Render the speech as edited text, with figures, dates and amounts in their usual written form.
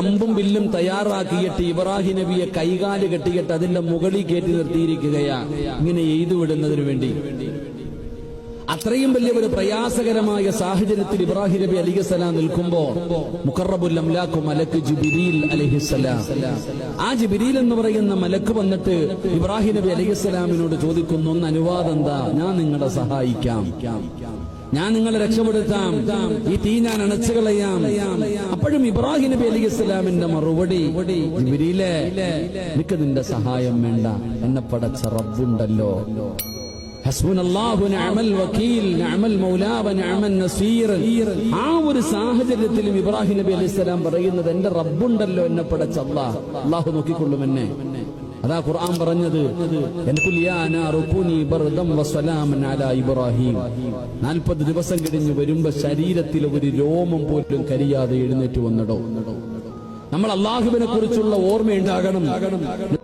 അമ്പും വില്ലും തയ്യാറാക്കിയിട്ട് ഇബ്രാഹിം നബിയെ കൈകാല് കെട്ടിയിട്ട് അതിന്റെ മുകളിൽ കയറ്റി നിർത്തിയിരിക്കുകയാ, ഇങ്ങനെ എയ്തു വിടുന്നതിന് വേണ്ടി. അത്രയും വലിയ ഒരു പ്രയാസകരമായ സാഹചര്യത്തിൽ ഇബ്രാഹിം നബി അലൈഹിസ്സലാം നിൽക്കുമ്പോ മുഖറബുൽ അംലാഖു മലക്ക് ജിബ്രീൽ അലൈഹിസ്സലാം, ആ ജിബ്രീൽ എന്ന് പറയുന്ന മലക്ക് വന്നിട്ട് ഇബ്രാഹിം നബി അലൈഹിസ്സലാമിനോട് ചോദിക്കുന്നു, ഒന്ന് അനുവാദം എന്താ, ഞാൻ നിങ്ങളെ സഹായിക്കാം, ഞാൻ നിങ്ങളെ രക്ഷപ്പെടുത്താം, ഈ തീ ഞാൻ അണച്ചു കളയാം. അപ്പോഴും ഇബ്രാഹിം നബി അലൈഹിസ്സലാമിന്റെ മറുപടി, ജിബ്രീലേ, എനിക്ക് നിന്റെ സഹായം വേണ്ട, എന്നെ പടച്ച റബ്ബുണ്ടല്ലോ. ഹസ്ബുനല്ലാഹു നിഅമൽ വകീൽ നിഅമൽ മൗലാ വ നിഅമൻ നസീർ. ആ ഒരു സാഹചര്യത്തിലും ഇബ്രാഹിം നബി അലൈഹിസ്സലാം പറയുന്നത്, എന്റെ റബ്ബുണ്ടല്ലോ, എന്നെ പടച്ച അല്ലാഹു നോക്കിക്കൊള്ളും എന്നെ. അതാ ഖുർആൻ പറഞ്ഞത്, 40 ദിവസം കഴിഞ്ഞ് വരുമ്പോ ശരീരത്തിൽ ഒരു രോമം പോലും കരിയാതെ എഴുന്നേറ്റ് വന്നിടോ. നമ്മൾ അല്ലാഹുവിനെ കുറിച്ചുള്ള ഓർമ്മയുണ്ടാകണം.